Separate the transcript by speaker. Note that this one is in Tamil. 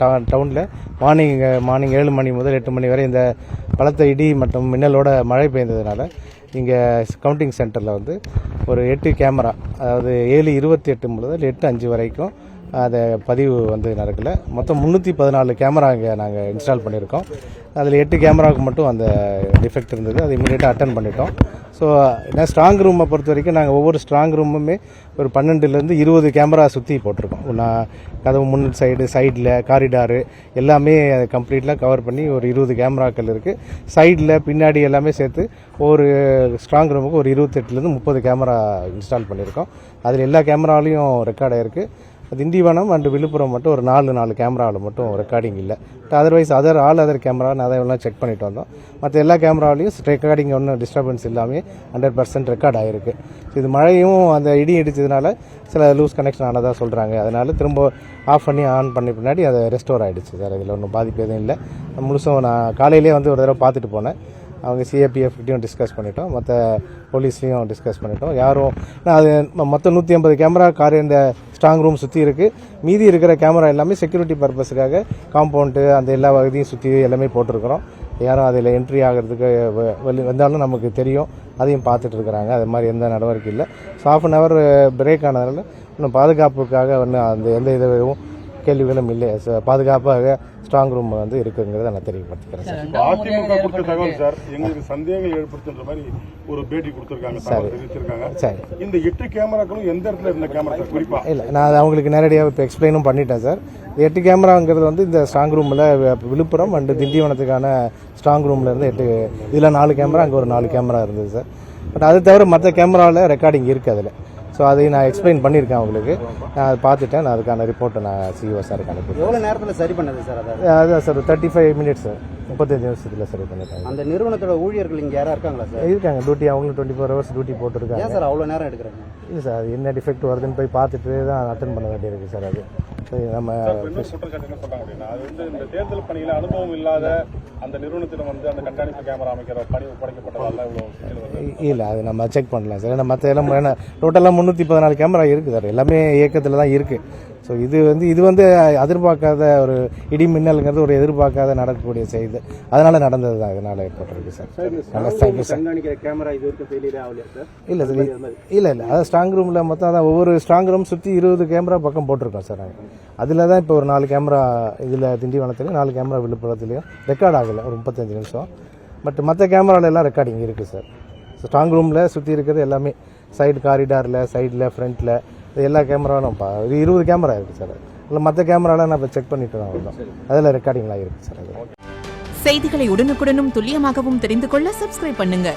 Speaker 1: டவுனில் மார்னிங் 7 மணி முதல் 8 மணி வரை இந்த பலத்த இடி மற்றும் மின்னலோட மழை பெய்ந்ததுனால இங்கே கவுண்டிங் சென்டரில் வந்து ஒரு 8 கேமரா, அதாவது 7:28 முதல் 8:05 வரைக்கும் அதை பதிவு வந்து நடக்கலை. மொத்தம் 314 கேமரா இங்கே நாங்கள் இன்ஸ்டால் பண்ணியிருக்கோம். அதில் 8 கேமராவுக்கு மட்டும் அந்த டிஃபெக்ட் இருந்தது. அதை இமீடியட்டாக அட்டன் பண்ணிட்டோம். ஸோ ஸ்ட்ராங் ரூமை பொறுத்த வரைக்கும் நாங்கள் ஒவ்வொரு ஸ்ட்ராங் ரூமுமே ஒரு 12லேருந்து 20 கேமரா சுற்றி போட்டிருக்கோம். கதவு முன் சைடில் காரிடாரு எல்லாமே கம்ப்ளீட்டாக கவர் பண்ணி ஒரு 20 கேமராக்கள் இருக்குது. சைடில் பின்னாடி எல்லாமே சேர்த்து ஒரு ஸ்ட்ராங் ரூமுக்கு ஒரு 28லேருந்து 30 கேமரா இன்ஸ்டால் பண்ணியிருக்கோம். அதில் எல்லா கேமராலையும் ரெக்கார்ட் ஆகிருக்கு. திண்டிவனம் அண்ட் விழுப்புரம் மட்டும் ஒரு 4 கேமராவில் மட்டும் ரெக்கார்டிங் இல்லை. அதர்வைஸ் அதர் கேமரா அதெல்லாம் செக் பண்ணிட்டு வந்தோம். மற்ற எல்லா கேமராவிலையும் ரெக்கார்டிங் ஒன்றும் டிஸ்டர்பன்ஸ் இல்லாமல் 100% ரெக்கார்ட் ஆகிருக்கு. இது மழையும் அந்த இடி இடிச்சதுனால சில லூஸ் கனெக்ஷன் ஆனதாக சொல்கிறாங்க. அதனால் திரும்ப ஆஃப் பண்ணி ஆன் பண்ணி பின்னாடி அதை ரெஸ்டோர் ஆகிடுச்சு சார். இதில் ஒன்றும் பாதிப்பு எதுவும் இல்லை. முழுசும் நான் காலையிலே வந்து ஒரு தடவை பார்த்துட்டு போனேன். அவங்க சிஏபிஎஃப்கிட்டையும் டிஸ்கஸ் பண்ணிட்டோம், மற்ற போலீஸ்லையும் டிஸ்கஸ் பண்ணிட்டோம். யாரும் அது மொத்தம் 150 கேமரா இந்த ஸ்ட்ராங் ரூம் சுற்றி இருக்குது. மீதி இருக்கிற கேமரா எல்லாமே செக்யூரிட்டி பர்பஸுக்காக காம்பவுண்டு அந்த எல்லா வகையும் சுற்றி எல்லாமே போட்டிருக்கிறோம். யாரும் அதில் என்ட்ரி ஆகிறதுக்கு வந்தாலும் நமக்கு தெரியும், அதையும் பார்த்துட்டு இருக்கிறாங்க. அது மாதிரி எந்த நடவடிக்கை இல்லை. ஸோ ½ அன் ஹவர் பிரேக் ஆனதுனால இன்னும் பாதுகாப்புக்காக ஒன்றும் அந்த எந்த இதுவும் கேள்விகளும் இல்லை. பாதுகாப்பாக ஸ்ட்ராங் ரூம் வந்து இருக்குங்கிறத நான் தெரியப்படுத்திக்கிறேன் சார்.
Speaker 2: அதிமுக கொடுத்த தகவல் சார், எங்களுக்கு சந்தேகங்கள் ஏற்படுத்துன்ற மாதிரி ஒரு பேட்டி கொடுத்துருக்காங்க சார், தெரிவிச்சிருக்காங்க. சரி, இந்த 8 கேமராக்களும் எந்த இடத்துல இருந்த கேமரா சார் குறிப்பா?
Speaker 1: இல்லை, நான் அவங்களுக்கு நேரடியாக இப்போ எக்ஸ்பிளைனும் பண்ணிட்டேன் சார். 8 கேமராங்கிறது வந்து இந்த ஸ்ட்ராங் ரூமில் விழுப்புரம் அண்ட் திண்டிவனத்துக்கான ஸ்ட்ராங் ரூமில் இருந்து 8, இதில் 4 கேமரா, அங்கே ஒரு 4 கேமரா இருந்தது சார். பட் அது தவிர மற்ற கேமராவில் ரெக்கார்டிங் இருக்குது அதில். ஸோ அதை நான் எக்ஸ்பிளைன் பண்ணியிருக்கேன் அவங்களுக்கு. நான் அதை பார்த்துட்டேன். நான் அதுக்கான ரிப்போர்ட்டை நான் சிஓ சாருக்கு அனுப்பி.
Speaker 3: எவ்வளோ நேரத்தில் சரி பண்ணது சார்?
Speaker 1: அதுதான் சார் 35 மினிட்ஸ் சார், 35 நிமிஷத்தில் சரி பண்ணிட்டாங்க.
Speaker 3: அந்த நிறுவனத்தோட ஊழியர்கள் இங்கே யாராக இருக்காங்களா சார்?
Speaker 1: இருக்காங்க, டியூட்டி அவங்களும் 24 ஹவர்ஸ் டியூட்டி போட்டுருக்காங்க.
Speaker 3: ஏன் சார் அவ்வளோ நேரம் எடுக்கிறாங்க?
Speaker 1: இல்லை சார், அது என்ன டிஃபெக்ட் வருதுன்னு போய் பார்த்துட்டு தான் அட்டன் பண்ண வேண்டியிருக்கு சார். அது நம்ம
Speaker 2: குற்றச்சாட்டு என்ன சொல்றாங்க அப்படின்னா, அது வந்து இந்த தேர்தல் பணியில் அனுபவம் இல்லாத அந்த நிறுவனத்திடம் வந்து அந்த கண்காணிப்பு கேமரா அமைக்கிற பணி ஒப்படைக்கப்பட்டதால
Speaker 1: இல்லை, அது நம்ம செக் பண்ணலாம் சார். ஏன்னா மற்ற எல்லாம் டோட்டலாக 314 கேமரா இருக்குது சார், எல்லாமே இயக்கத்தில் தான் இருக்குது. ஸோ இது வந்து எதிர்பார்க்காத ஒரு இடி மின்னலுங்கிறது ஒரு எதிர்பார்க்காத நடக்கக்கூடிய செய்தி, அதனால நடந்தது தான், இதனால ஏற்பட்டிருக்கு சார். Thank you sir. இல்லை சார், இல்லை அதான் ஸ்ட்ராங் ரூமில் மொத்தம் அதான் ஒவ்வொரு ஸ்ட்ராங் ரூம் சுற்றி 20 கேமரா பக்கம் போட்டிருக்கோம் சார். நாங்கள் அதில் தான் இப்போ ஒரு 4 கேமரா இதில் திண்டிவனத்துலேயும் 4 கேமரா விழுப்புரத்துலேயும் ரெக்கார்ட் ஆகலை ஒரு 35 நிமிஷம். பட் மற்ற கேமராவில் எல்லாம் ரெக்கார்டிங் இருக்குது சார். ஸ்ட்ராங் ரூமில் சுற்றி இருக்கிறது எல்லாமே சைடு காரிடாரில், சைடில், ஃப்ரண்ட்டில் எல்லா கேமராவும் 20 கேமரா இருக்குது சார். இல்லை மற்ற கேமராலாம் நான் இப்போ செக் பண்ணிட்டு தான் வந்தோம். அதில் ரெக்கார்டிங்லாம் இருக்குது சார்.
Speaker 4: செய்திகளை உடனுக்குடனும் துல்லியமாகவும் தெரிந்து கொள்ள சப்ஸ்கிரைப் பண்ணுங்க.